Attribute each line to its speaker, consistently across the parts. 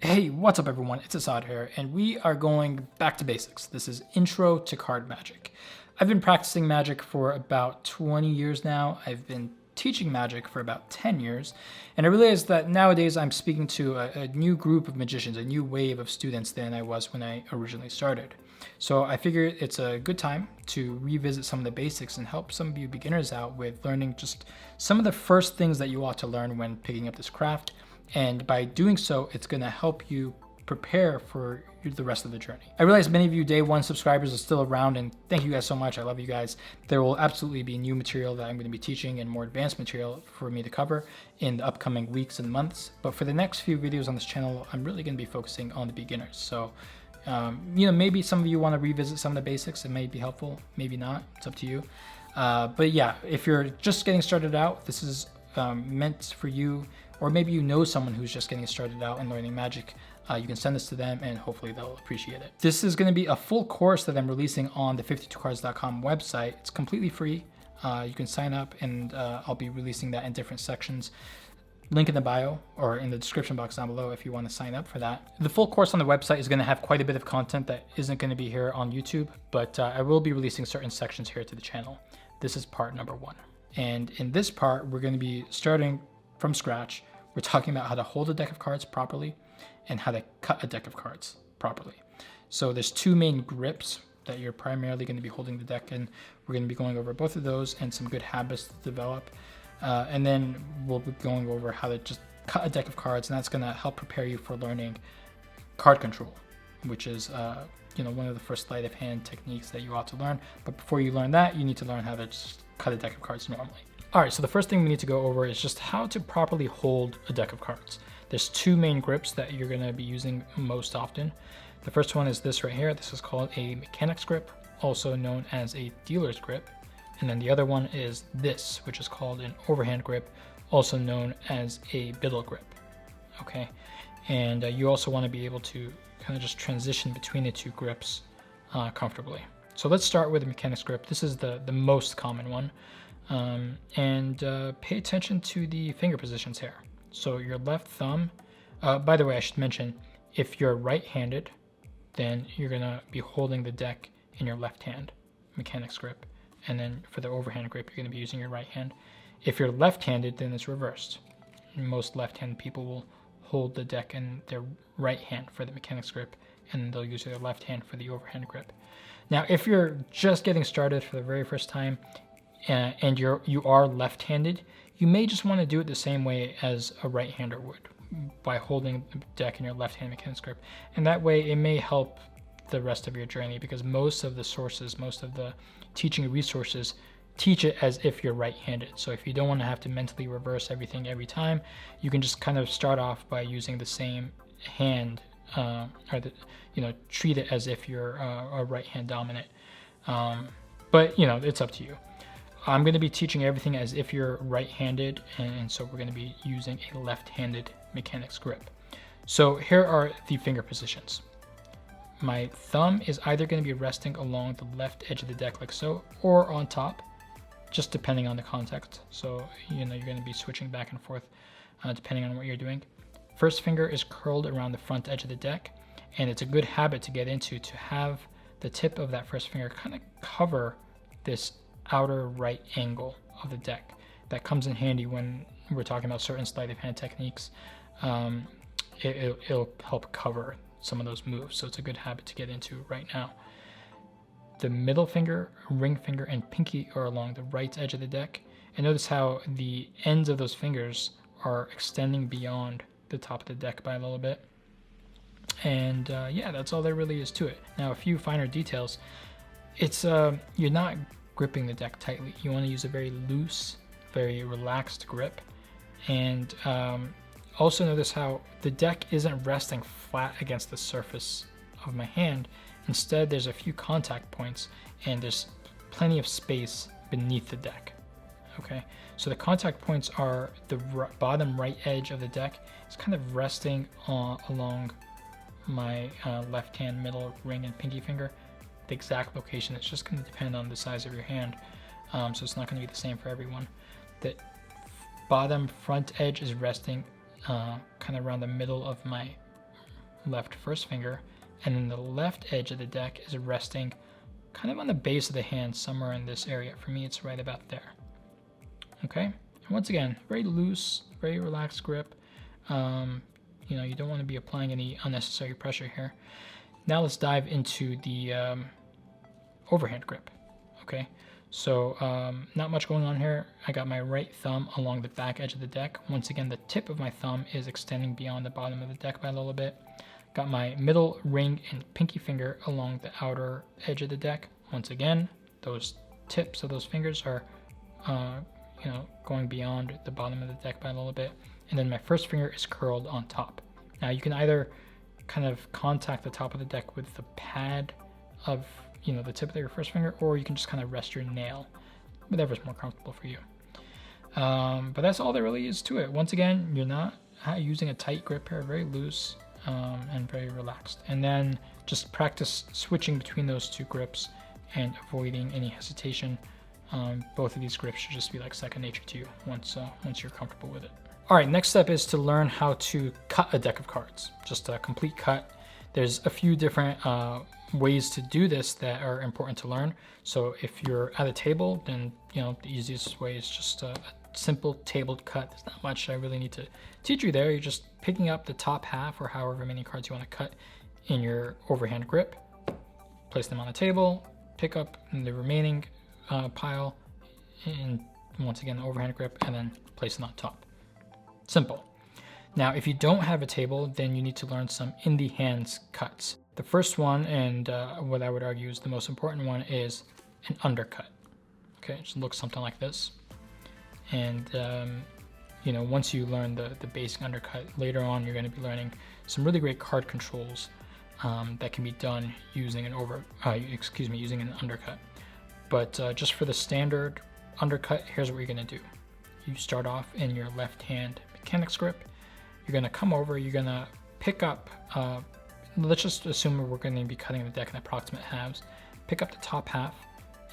Speaker 1: Hey, what's up everyone? It's Assad here, and we are going back to basics. This is Intro to Card Magic. I've been practicing Magic for about 20 years now. I've been teaching Magic for about 10 years, and I realized that nowadays I'm speaking to a new group of magicians, a new wave of students than I was when I originally started. So I figured it's a good time to revisit some of the basics and help some of you beginners out with learning just some of the first things that you ought to learn when picking up this craft. And by doing so, it's going to help you prepare for the rest of the journey. I realize many of you day one subscribers are still around, and thank you guys so much. I love you guys. There will absolutely be new material that I'm going to be teaching and more advanced material for me to cover in the upcoming weeks and months. But for the next few videos on this channel, I'm really going to be focusing on the beginners. So, maybe some of you want to revisit some of the basics. It may be helpful, maybe not. It's up to you. But yeah, if you're just getting started out, this is meant for you, or maybe you know someone who's just getting started out and learning Magic. You can send this to them and hopefully they'll appreciate it. This is going to be a full course that I'm releasing on the 52cards.com website. It's completely free. You can sign up, and I'll be releasing that in different sections. Link in the bio or in the description box down below if you want to sign up for that. The full course on the website is going to have quite a bit of content that isn't going to be here on YouTube, but I will be releasing certain sections here to the channel. This is part number 1. And in this part, we're going to be starting from scratch. We're talking about how to hold a deck of cards properly and how to cut a deck of cards properly. So there's two main grips that you're primarily going to be holding the deck in. We're going to be going over both of those and some good habits to develop. And then we'll be going over how to just cut a deck of cards, and that's going to help prepare you for learning card control, which is one of the first sleight of hand techniques that you ought to learn. But before you learn that, you need to learn how to just cut a deck of cards normally. All right, so the first thing we need to go over is just how to properly hold a deck of cards. There's two main grips that you're going to be using most often. The first one is this right here. This is called a mechanic's grip, also known as a dealer's grip. And then the other one is this, which is called an overhand grip, also known as a biddle grip. Okay, and you also want to be able to kind of just transition between the two grips comfortably. So let's start with the mechanic's grip. This is the most common one. And pay attention to the finger positions here. So your left thumb, by the way, I should mention, if you're right-handed, then you're gonna be holding the deck in your left hand, mechanic's grip. And then for the overhand grip, you're gonna be using your right hand. If you're left-handed, then it's reversed. Most left-handed people will hold the deck in their right hand for the mechanic's grip, and they'll use their left hand for the overhand grip. Now, if you're just getting started for the very first time, and you are left-handed, you may just want to do it the same way as a right-hander would, by holding the deck in your left-hand mechanic's grip. And that way it may help the rest of your journey, because most of the sources, most of the teaching resources teach it as if you're right-handed. So if you don't want to have to mentally reverse everything every time, you can just kind of start off by using the same hand, treat it as if you're a right-hand dominant. But it's up to you. I'm going to be teaching everything as if you're right-handed, and so we're going to be using a left-handed mechanic's grip. So here are the finger positions. My thumb is either going to be resting along the left edge of the deck like so, or on top, just depending on the context. So you're going to be switching back and forth depending on what you're doing. First finger is curled around the front edge of the deck, and it's a good habit to get into to have the tip of that first finger kind of cover this outer right angle of the deck. That comes in handy when we're talking about certain sleight of hand techniques. It'll help cover some of those moves, so it's a good habit to get into right now. The middle finger, ring finger, and pinky are along the right edge of the deck, and notice how the ends of those fingers are extending beyond the top of the deck by a little bit. And yeah, that's all there really is to it. Now, a few finer details. It's you're not gripping the deck tightly. You want to use a very loose, very relaxed grip. And also notice how the deck isn't resting flat against the surface of my hand. Instead, there's a few contact points, and there's plenty of space beneath the deck. Okay, so the contact points are the bottom right edge of the deck. It's kind of resting along my left hand, middle, ring, and pinky finger. The exact location, it's just going to depend on the size of your hand, so it's not going to be the same for everyone. The bottom front edge is resting kind of around the middle of my left first finger, and then the left edge of the deck is resting kind of on the base of the hand, somewhere in this area. For me, it's right about there. Okay, and once again, very loose, very relaxed grip. You know, you don't want to be applying any unnecessary pressure here. Now let's dive into the overhand grip. Okay, so not much going on here. I got my right thumb along the back edge of the deck. Once again, the tip of my thumb is extending beyond the bottom of the deck by a little bit. Got my middle ring and pinky finger along the outer edge of the deck. Once again, those tips of those fingers are, you know, going beyond the bottom of the deck by a little bit. And then my first finger is curled on top. Now you can either kind of contact the top of the deck with the pad of, you know, the tip of your first finger, or you can just kind of rest your nail, whatever's more comfortable for you. But that's all there really is to it. Once again, you're not using a tight grip here, very loose and very relaxed. And then just practice switching between those two grips and avoiding any hesitation. Both of these grips should just be like second nature to you once you're comfortable with it. All right, next step is to learn how to cut a deck of cards, just a complete cut. There's a few different ways to do this that are important to learn. So if you're at a table, then you know the easiest way is just a simple tabled cut. There's not much I really need to teach you there. You're just picking up the top half or however many cards you want to cut in your overhand grip, place them on the table, pick up the remaining pile, and once again the overhand grip, and then place it on top. Simple. Now, if you don't have a table, then you need to learn some in the hands cuts. The first one, and what I would argue is the most important one, is an undercut. Okay, it just looks something like this. And you know, once you learn the basic undercut, later on you're going to be learning some really great card controls that can be done using using an undercut. But just for the standard undercut, here's what you're going to do. You start off in your left hand mechanics grip. You're going to come over, you're going to pick up, let's just assume we're going to be cutting the deck in approximate halves. Pick up the top half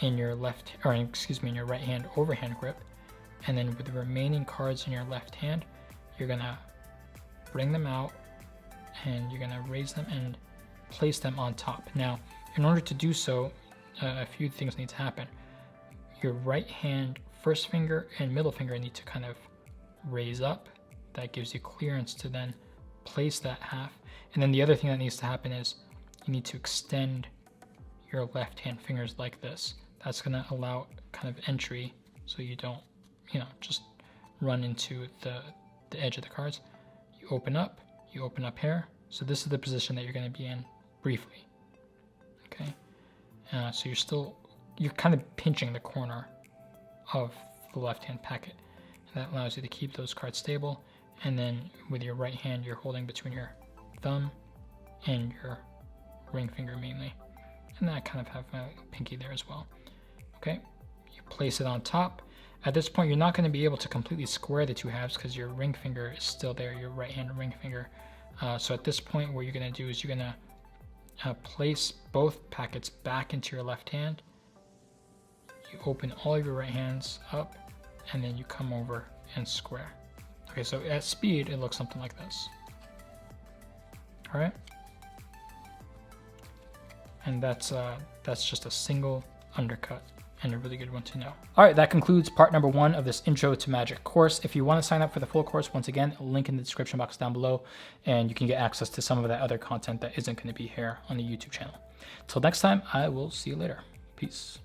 Speaker 1: in your in your right hand overhand grip, and then with the remaining cards in your left hand, you're going to bring them out and you're going to raise them and place them on top. Now, in order to do so, a few things need to happen. Your right hand first finger and middle finger need to kind of raise up. That gives you clearance to then place that half. And then the other thing that needs to happen is you need to extend your left hand fingers like this. That's going to allow kind of entry so you don't, you know, just run into the edge of the cards. You open up here. So this is the position that you're going to be in briefly. Okay. So you're kind of pinching the corner of the left hand packet. And that allows you to keep those cards stable. And then with your right hand, you're holding between your thumb and your ring finger mainly. And then I kind of have my pinky there as well. Okay, you place it on top. At this point, you're not going to be able to completely square the two halves because your ring finger is still there, your right hand ring finger. So at this point, what you're going to do is you're going to place both packets back into your left hand. You open all of your right hands up, and then you come over and square. Okay, so at speed, it looks something like this. All right, and that's just a single undercut and a really good one to know. All right, that concludes part number 1 of this Intro to Magic course. If you want to sign up for the full course, once again, a link in the description box down below, and you can get access to some of that other content that isn't going to be here on the YouTube channel. Till next time, I will see you later. Peace.